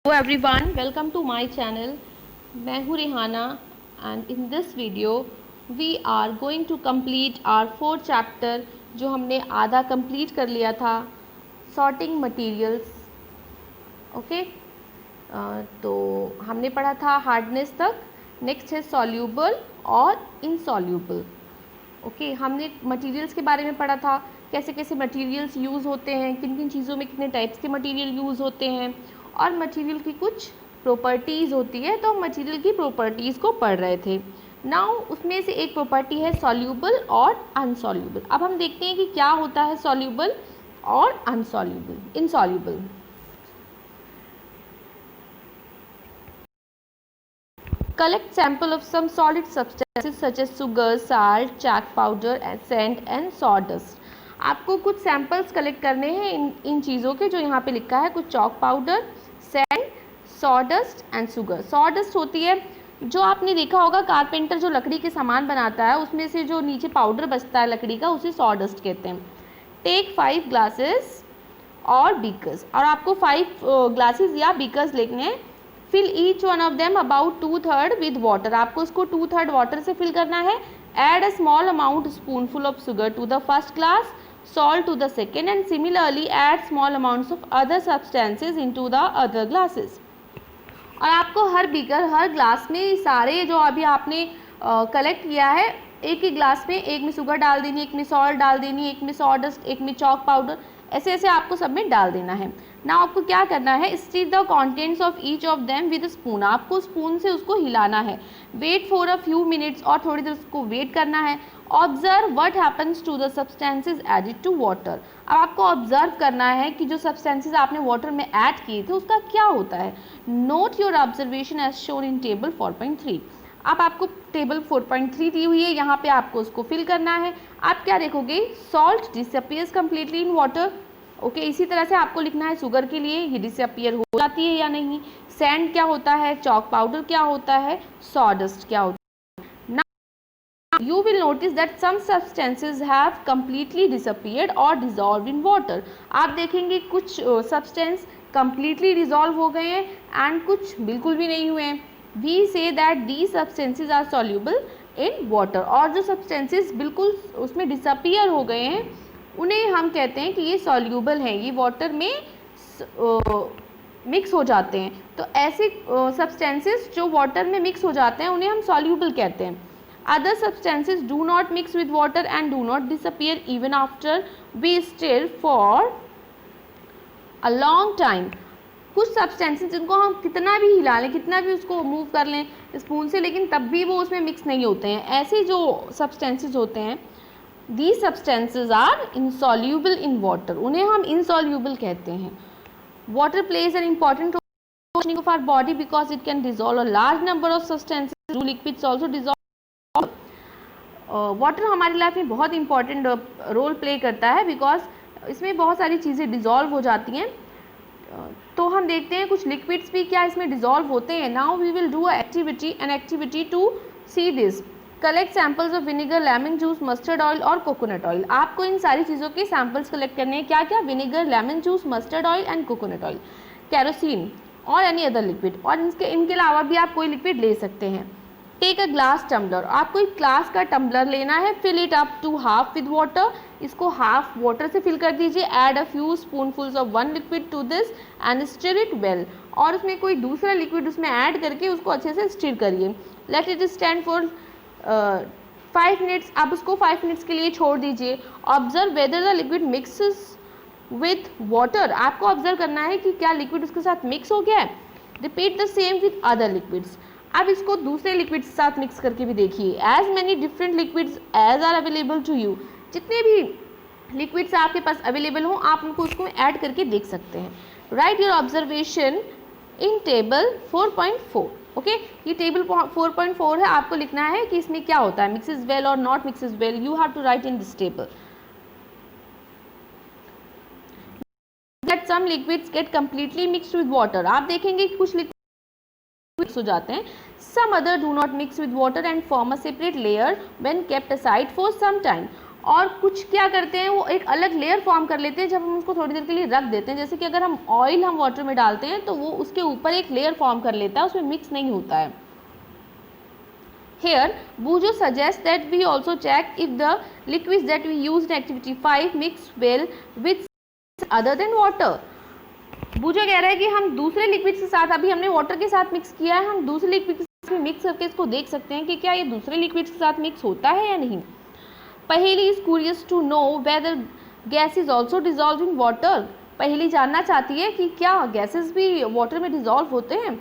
Hello everyone, welcome to my channel. मैं हूँ Rihanna and in this video we are going to complete our fourth chapter जो हमने आधा complete कर लिया था sorting materials. ओके तो हमने पढ़ा था हार्डनेस तक. नेक्स्ट है सॉल्यूबल और इनसॉल्यूबल. ओके हमने मटेरियल्स के बारे में पढ़ा था, कैसे कैसे मटेरियल्स यूज़ होते हैं, किन किन चीज़ों में कितने टाइप्स के मटेरियल यूज़ होते हैं और मटेरियल की कुछ प्रॉपर्टीज़ होती है. तो हम मटेरियल की प्रॉपर्टीज़ को पढ़ रहे थे. नाउ उसमें से एक प्रॉपर्टी है सॉल्यूबल और अनसॉल्यूबल. अब हम देखते हैं कि क्या होता है सॉल्यूबल और अनसॉल्यूबल insoluble. Collect sample of some solid substances such as sugar, salt, chalk powder, sand and sawdust. आपको कुछ सैम्पल्स कलेक्ट करने हैं इन चीज़ों के जो यहाँ पे लिखा है. कुछ chalk powder, sand, sawdust and sugar. Sawdust होती है जो आपने देखा होगा कारपेंटर जो लकड़ी के सामान बनाता है उसमें से जो नीचे पाउडर बचता है लकड़ी का उसे सॉडस्ट कहते हैं. टेक 5 ग्लासेस और बीकर्स. और आपको 5 ग्लासेस या बीकर्स लेने हैं. Fill each one of them about 2/3 with water. आपको उसको 2/3 वाटर से फिल करना है. Add a small amount spoonful of sugar to the first glass, salt to the second and similarly add small amounts of other substances into the other glasses. और आपको हर beaker हर glass में सारे जो अभी आपने कलेक्ट किया है एक ही ग्लास में, एक में शुगर डाल देनी, एक में सॉल्ट डाल देनी, एक में सॉडस्ट, एक में चॉक पाउडर, ऐसे ऐसे आपको सब में डाल देना है. ना आपको क्या करना है, stir the contents of each of them with spoon. आपको स्पून से उसको हिलाना है. Wait for a few minutes. और थोड़ी देर उसको वेट करना है. Observe what happens to the substances added to water. अब आपको ऑब्जर्व करना है कि जो सब्सटेंसेज आपने वाटर में ऐड किए थे उसका क्या होता है. Note your observation as shown in table 4.3. अब आपको टेबल 4.3 दी हुई है, यहाँ पे आपको उसको फिल करना है. आप क्या देखोगे, salt disappears completely in water. Okay इसी तरह से आपको लिखना है शुगर के लिए ये डिसअपियर हो जाती है या नहीं. सैंड क्या होता है, चॉक पाउडर क्या होता है, सॉडस्ट क्या होता है. You will notice that some substances have completely disappeared or dissolved in water. आप देखेंगे कुछ substance completely dissolve हो गए हैं and कुछ बिल्कुल भी नहीं हुए हैं. We say that these substances are soluble in water. और जो substances बिल्कुल उसमें disappear हो गए हैं उन्हें हम कहते हैं कि ये soluble हैं, ये water में मिक्स हो जाते हैं. तो ऐसे substances जो water में मिक्स हो जाते हैं उन्हें हम soluble कहते हैं. Other substances do not mix with water and do not disappear even after we stir for a long time. कुछ substances जिनको हम कितना भी हिला लें, कितना भी उसको मूव कर लें स्पून से, लेकिन तब भी वो उसमें मिक्स नहीं होते हैं. ऐसे जो substances होते हैं these substances are insoluble in water. उन्हें हम insoluble कहते हैं. Water plays an important role in of our body because it can dissolve a large number of substances. Do liquids also dissolve? Water हमारी life में बहुत important role play करता है because इसमें बहुत सारी चीज़ें डिज़ोल्व हो जाती हैं. तो हम देखते हैं कुछ लिक्विड्स भी क्या इसमें डिज़ोल्व होते हैं. Now we will do an activity to see this. Collect samples of vinegar, lemon juice, mustard oil और कोकोनट ऑयल. आपको इन सारी चीज़ों के सैम्पल्स कलेक्ट करने हैं. क्या क्या, vinegar, lemon juice, mustard oil and coconut oil, kerosene और एनी अदर लिक्विड. और इनके अलावा भी आप कोई लिक्विड ले सकते हैं. Take a glass tumbler. आपको एक ग्लास का टम्बलर लेना है. Fill it up to half with water. इसको हाफ वाटर से फिल कर दीजिए. Add a few spoonfuls of one liquid to this and stir it well. और उसमें कोई दूसरा लिक्विड उसमें ऐड करके उसको अच्छे से स्टिर करिए. Let it stand for 5 minutes. आप उसको 5 मिनट्स के लिए छोड़ दीजिए. Observe whether the liquid mixes with water. आपको ऑब्जर्व करना है कि क्या लिक्विड उसके साथ मिक्स हो गया है. Repeat the same with other liquids. अब इसको दूसरे लिक्विड्स के साथ मिक्स करके भी देखिए. As many different liquids as are available to you. जितने भी लिक्विड्स आपके पास अवेलेबल हों आप उनको उसको ऐड करके देख सकते हैं. Right your observation in table 4.4. Okay ये टेबल 4.4 है. आपको लिखना है कि इसमें क्या होता है, मिक्सेस वेल और not mixes well. You have to write in this table. Some liquids get completely mixed with water. आप देखेंगे कि कुछ लिक्विड मिक्स हो जाते हैं. Some other do not mix with water and form a separate layer when kept aside for some time. और कुछ क्या करते हैं, वो एक अलग लेयर फॉर्म कर लेते हैं जब हम उसको थोड़ी देर के लिए रख देते हैं। जैसे कि अगर हम ऑयल हम वाटर में डालते हैं तो वो उसके ऊपर एक लेयर फॉर्म कर लेता है, उसमें मिक्स नहीं होता है। Here, Bujo suggests that we also check if the liquids that we used in activity 5 mix well with other than water. बूझो कह रहा है कि हम दूसरे लिक्विड्स के साथ, अभी हमने वाटर के साथ मिक्स किया है, हम दूसरे लिक्विड के साथ मिक्स करके इसको देख सकते हैं कि क्या ये दूसरे लिक्विड्स के साथ मिक्स होता है या नहीं। Paheli is curious to know whether gas is also dissolve in water. Paheli जानना चाहती है कि क्या गैसेस भी वाटर में डिजॉल्व होते हैं।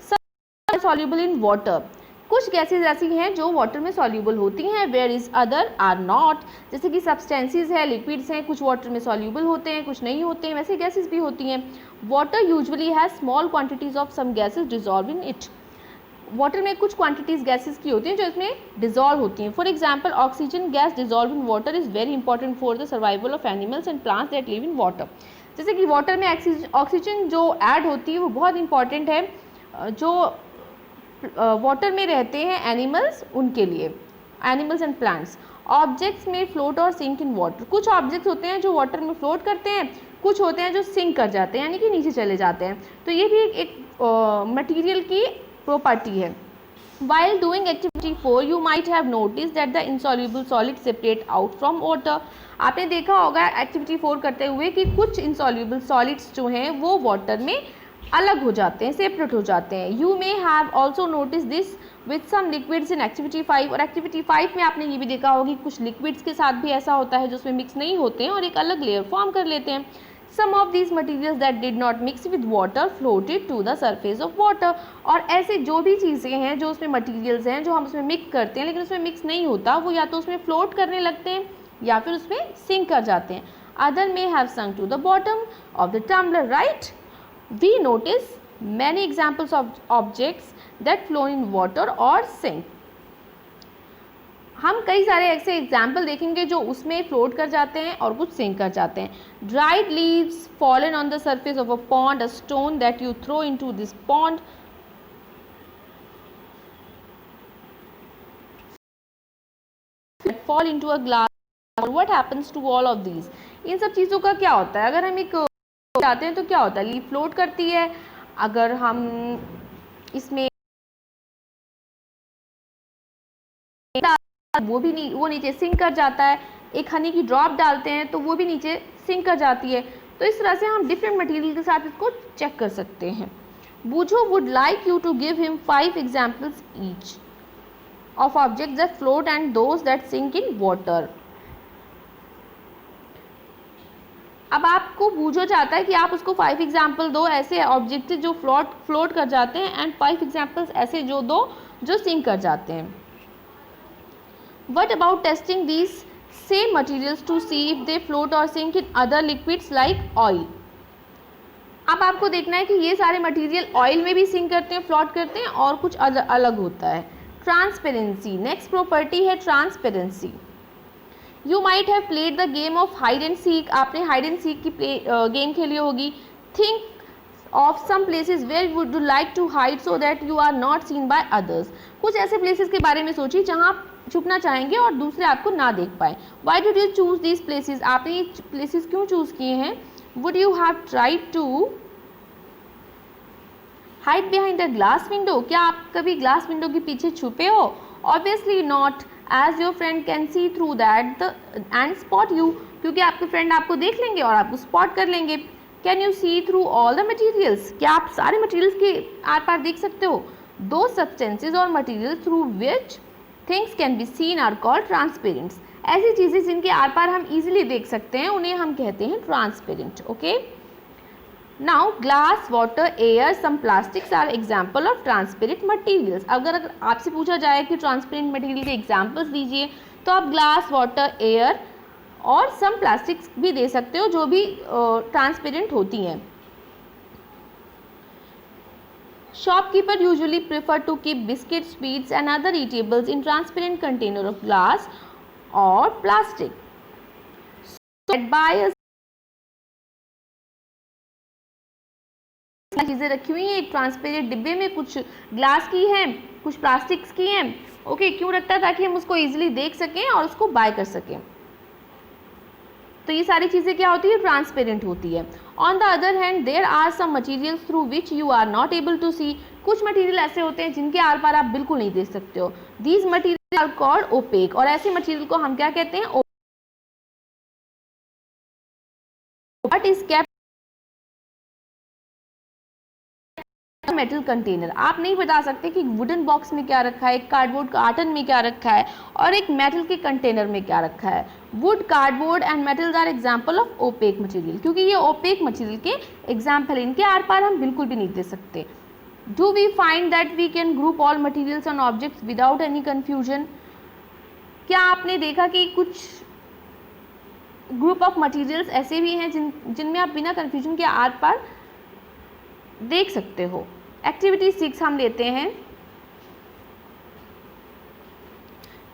सब सॉल्युबल इन वाटर, कुछ गैसेस ऐसी हैं जो वाटर में सॉल्यूबल होती हैं, where is other are not. जैसे कि सब्सटेंसेस है, लिक्विड्स हैं, कुछ वाटर में सॉल्यूबल होते हैं, कुछ नहीं होते हैं, वैसे गैसेस भी होती हैं। Water usually has small quantities of some gases dissolve in it. Water में कुछ क्वांटिटीज गैसेस की होती हैं जो इसमें डिजॉल्व होती हैं। For example oxygen gas dissolve in water is very important for the survival of animals and plants that live in water. जैसे कि वाटर में ऑक्सीजन जो ऐड होती है वो बहुत इंपॉर्टेंट है, जो वाटर में रहते हैं एनिमल्स, उनके लिए, एनिमल्स एंड प्लांट्स। ऑब्जेक्ट्स में फ्लोट और सिंक इन वाटर, कुछ ऑब्जेक्ट्स होते हैं जो वाटर में फ्लोट करते हैं, कुछ होते हैं जो सिंक कर जाते हैं यानी कि नीचे चले जाते हैं। तो ये भी एक मटेरियल की प्रॉपर्टी है। While doing activity 4, you might have noticed that the insoluble solids separate out from water. आपने देखा होगा एक्टिविटी 4 करते हुए कि कुछ insoluble solids जो हैं वो वाटर में अलग हो जाते हैं, सेपरेट हो जाते हैं। You may have also notice this with some liquids in activity 5, और एक्टिविटी 5 में आपने ये भी देखा होगा कि कुछ लिक्विड्स के साथ भी ऐसा होता है जो उसमें मिक्स नहीं होते हैं और एक अलग लेयर फॉर्म कर लेते हैं। Some of these materials that did not mix with water floated to the surface of water, और ऐसे जो भी चीज़ें हैं जो उसमें मटीरियल्स हैं जो हम उसमें मिक्स करते हैं लेकिन उसमें मिक्स नहीं होता, वो या तो उसमें फ्लोट करने लगते हैं या फिर उसमें सिंक कर जाते हैं। Other may have sunk to the bottom of the tumbler, right. We notice many examples of objects that float in water or sink. हम कई सारे ऐसे एग्जाम्पल देखेंगे जो उसमें फ्लोट कर जाते हैं और कुछ सिंक कर जाते हैं। Dried leaves fallen on the surface of a pond, a stone that you throw into this pond fall into a glass, what happens to all of these? इन सब चीज़ों का क्या होता है? अगर हम एक जाते हैं तो क्या होता है, लीफ फ्लोट करती है। अगर हम इसमें वो नीचे सिंक कर जाता है। एक हनी की ड्रॉप डालते हैं तो वो भी नीचे सिंक कर जाती है। तो इस तरह से हम डिफरेंट मटेरियल के साथ इसको चेक कर सकते हैं। Boojho would like you to give him 5 examples each of objects that float and those that sink in water. अब आपको बूझो चाहता है कि आप उसको 5 एग्जाम्पल दो ऐसे ऑब्जेक्ट जो फ्लोट कर जाते हैं एंड 5 एग्जाम्पल्स ऐसे जो दो जो सिंक कर जाते हैं। What about testing these same materials to see if they float or sink in other liquids like oil? अब आपको देखना है कि ये सारे मटेरियल ऑयल में भी सिंक करते हैं, फ्लोट करते हैं और कुछ अलग होता है। ट्रांसपेरेंसी, नेक्स्ट प्रॉपर्टी है transparency. You might have played the game of hide and seek, आपने हाइड एंड सीक की गेम खेली होगी। Think of some places where would you like to hide so that you are not seen by others. कुछ ऐसे places के बारे में सोचिए जहाँ आप छुपना चाहेंगे और दूसरे आपको ना देख पाए। Why did you choose these places, आपने ये प्लेसेस क्यों चूज किए हैं। Would you have tried to hide behind the glass window, क्या आप कभी ग्लास विंडो के पीछे छुपे हो। Obviously not, as your friend can see through that and spot you, क्योंकि आपके फ्रेंड आपको देख लेंगे और आपको स्पॉट कर लेंगे। Can you see through all the materials, क्या आप सारे मटीरियल्स के आर पार देख सकते हो। दो सब्सटेंसेज और material through which things can be seen are called transparents, ऐसी चीज़ें जिनके आर पार हम इजीली देख सकते हैं उन्हें हम कहते हैं transparent. Okay, now glass, water, air, some plastics are example of transparent materials. अगर आपसे पूछा जाए कि ट्रांसपेरेंट मटीरियल के एग्जाम्पल्स दीजिए तो आप ग्लास, वाटर, एयर और सम प्लास्टिक्स भी दे सकते हो जो भी ट्रांसपेरेंट होती हैं। Shopkeeper usually prefer to keep biscuits, sweets and other eatables in transparent container of glass or plastic. So that buyers चीज़ें रखी हुई हैं एक ट्रांसपेरेंट डिब्बे में, कुछ ग्लास की हैं, कुछ प्लास्टिक्स की हैं। ओके, क्यों रखता है, ताकि हम उसको इजीली देख सकें और उसको बाय कर सकें। तो ये सारी चीज़ें क्या होती है, ट्रांसपेरेंट होती है। On the other hand there are some materials through which you are not able to see, कुछ मटीरियल ऐसे होते हैं जिनके आर पार आप बिल्कुल नहीं देख सकते हो। These material are called opaque, और ऐसे मटीरियल को हम क्या कहते हैं, what is kept metal container. आप नहीं बता सकते कि वुडन बॉक्स में क्या रखा है, एक कार्डबोर्ड कार्टन में क्या रखा है, और एक मेटल के कंटेनर में क्या रखा है। Wood, cardboard and metals are example of opaque material, क्योंकि ये ओपेक मटेरियल के एग्जाम्पल, इनके आर पार हम बिल्कुल भी नहीं दे सकते। Do we find that we can group all materials and objects without any confusion. क्या आपने देखा कि कुछ ग्रुप ऑफ मटीरियल्स ऐसे भी हैं जिनमें आप बिना कन्फ्यूजन के आर पार देख सकते हो। एक्टिविटी 6 हम लेते हैं।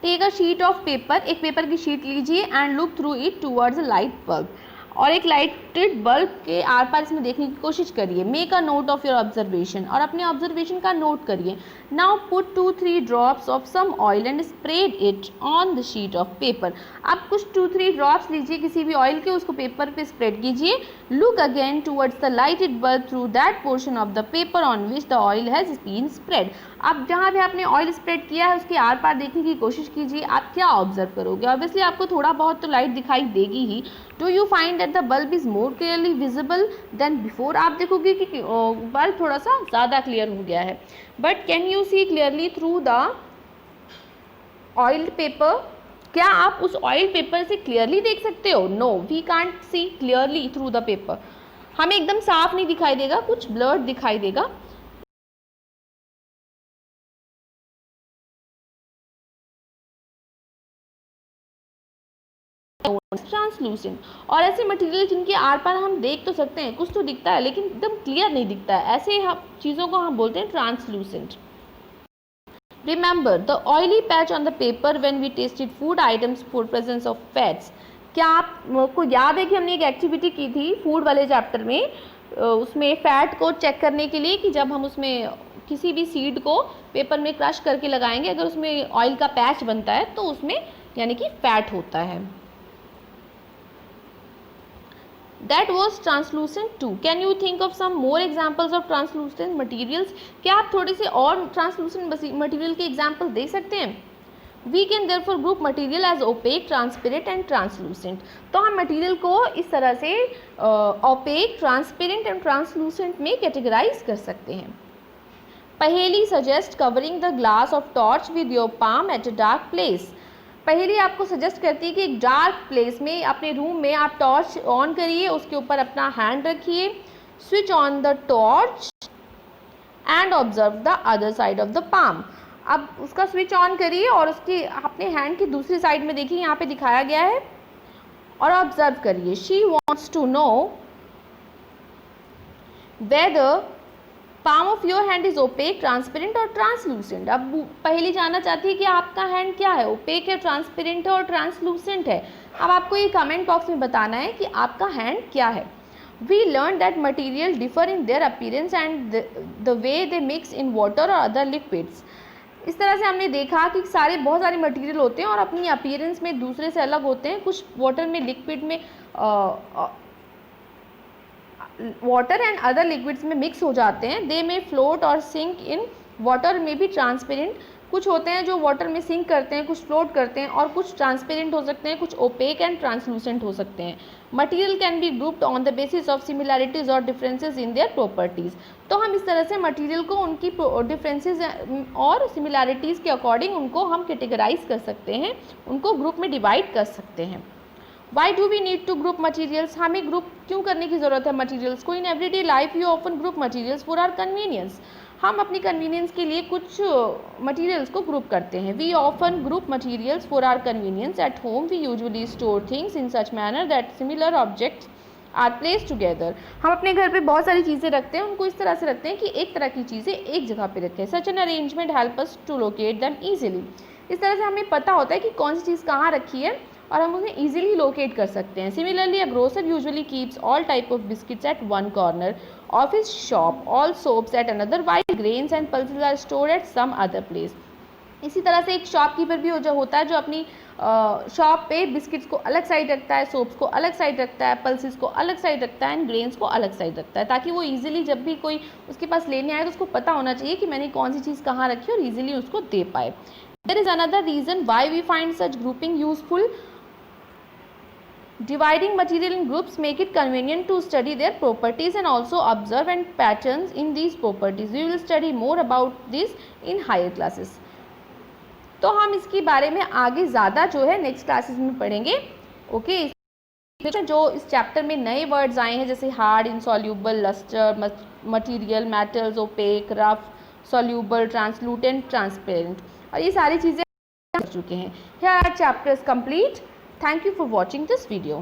Take a sheet of paper, एक पेपर की शीट लीजिए and look through it towards a light bulb, और एक लाइटेड बल्ब के आर पार इसमें देखने की कोशिश करिए। Make a note of your observation, और अपने ऑब्जर्वेशन का नोट करिए। Now put 2-3 drops of some oil and spread it on the sheet of paper. अब कुछ 2-3 ड्रॉप्स लीजिए किसी भी ऑयल के, उसको पेपर पे स्प्रेड कीजिए। Look again towards the lighted bulb through that portion of the paper on which the oil has been spread. अब जहाँ भी आपने ऑयल स्प्रेड किया है उसके आर पार देखने की कोशिश कीजिए। आप क्या ऑब्जर्व करोगे, ऑब्वियसली आपको थोड़ा बहुत तो लाइट दिखाई देगी ही। Do you find that the bulb is more clearly visible than before. आप देखोगे कि बल्ब थोड़ा सा ज़्यादा क्लियर हो गया है। But can you C clearly through the oil paper, क्या आप उस ऑयल पेपर से क्लियरली देख सकते हो। No, we can't see clearly through the paper, हमें एकदम साफ नहीं दिखाई देगा, कुछ ब्लर्ड दिखाई देगा। ट्रांसलूसेंट, और ऐसे मटेरियल जिनके आर पार हम देख तो सकते हैं, कुछ तो दिखता है लेकिन एकदम क्लियर नहीं दिखता है, ऐसे चीज़ों को हम बोलते हैं translucent. Remember the oily patch on the paper when we tested food items for presence of fats. क्या आपको याद है कि हमने एक एक्टिविटी की थी फूड वाले चैप्टर में, उसमें फैट को चेक करने के लिए कि जब हम उसमें किसी भी सीड को पेपर में क्रश करके लगाएंगे, अगर उसमें ऑयल का पैच बनता है तो उसमें यानी कि फैट होता है। That was translucent too. Can you think of some more examples of translucent materials? क्या आप थोड़े से और translucent material के example दे सकते हैं? We can therefore group material as opaque, transparent and translucent. तो हम material को इस तरह से opaque, transparent and translucent में categorize कर सकते हैं। पहेली suggest covering the glass of torch with your palm at a dark place. पहली आपको सजेस्ट करती है कि एक डार्क प्लेस में अपने रूम में आप टॉर्च ऑन करिए, उसके ऊपर अपना हैंड रखिए, switch on the torch and observe the other side of the palm. अब उसका स्विच ऑन करिए और उसकी अपने हैंड की दूसरी साइड में देखिए, यहाँ पे दिखाया गया है, और ऑब्जर्व करिए। She wants to know whether palm of your hand is opaque, transparent और ट्रांसलूसेंट। अब पहली जानना चाहती है कि आपका हैंड क्या है, ओपेक है, ट्रांसपेरेंट है और ट्रांसलूसेंट है। अब आपको ये कमेंट बॉक्स में बताना है कि आपका हैंड क्या है। We learn that material differ in their appearance and the way they mix in water और अदर लिक्विड्स। इस तरह से हमने देखा कि बहुत सारे मटीरियल होते हैं और अपनी अपीयरेंस में दूसरे से अलग होते हैं। कुछ वाटर में, लिक्विड में, वाटर एंड अदर लिक्विड्स में मिक्स हो जाते हैं। दे में फ्लोट और सिंक इन वाटर में भी ट्रांसपेरेंट। कुछ होते हैं जो वाटर में सिंक करते हैं, कुछ फ्लोट करते हैं, और कुछ ट्रांसपेरेंट हो सकते हैं, कुछ ओपेक एंड ट्रांसलूसेंट हो सकते हैं। Material can be grouped on the basis of similarities और डिफरेंसेस इन देयर प्रॉपर्टीज़। तो हम इस तरह से मटेरियल को उनकी डिफरेंसेस और सिमिलैरिटीज़ के अकॉर्डिंग उनको हम कैटेगराइज कर सकते हैं, उनको ग्रुप में डिवाइड कर सकते हैं। Why do we need to group materials? हमें ग्रुप क्यों करने की ज़रूरत है मटीरियल्स को? In everyday life you often group materials for our convenience. हम अपनी कन्वीनियंस के लिए कुछ मटीरियल्स को ग्रुप करते हैं। We often group materials for our convenience. At home we usually store things in such manner that similar objects are place together. हम अपने घर पे बहुत सारी चीज़ें रखते हैं, उनको इस तरह से रखते हैं कि एक तरह की चीज़ें एक जगह पे रखें। Such an arrangement help us to locate them easily. इस तरह से हमें पता होता है कि कौन सी चीज़ कहाँ रखी है और हम उन्हें ईजिली लोकेट कर सकते हैं। Similarly a grocer usually keeps all type of biscuits at one corner of his shop, all soaps at another, while grains and pulses are stored at some other place. इसी तरह से एक shopkeeper भी जो होता है, जो अपनी शॉप पे बिस्किट्स को अलग साइड रखता है, सोप्स को अलग साइड रखता है, पल्सेस को अलग साइड रखता है एंड ग्रेन्स को अलग साइड रखता है, ताकि वो इजीली जब भी कोई उसके पास लेने आए तो उसको पता होना चाहिए कि मैंने कौन सी चीज़ कहाँ रखी और इजीली उसको दे पाए। There is another reason why we find such grouping useful. Dividing material in groups make it convenient to study their properties and also observe and patterns in these properties. We will study more about this in higher classes. तो हम इसके बारे में आगे ज़्यादा जो है next classes में पढ़ेंगे। ओके, जो इस चैप्टर में नए वर्ड्स आए हैं जैसे hard, insoluble, lustre, material, metals, opaque, rough, soluble, translucent, transparent, और ये सारी चीज़ें कर चुके हैं। Here our chapter is complete. Thank you for watching this video.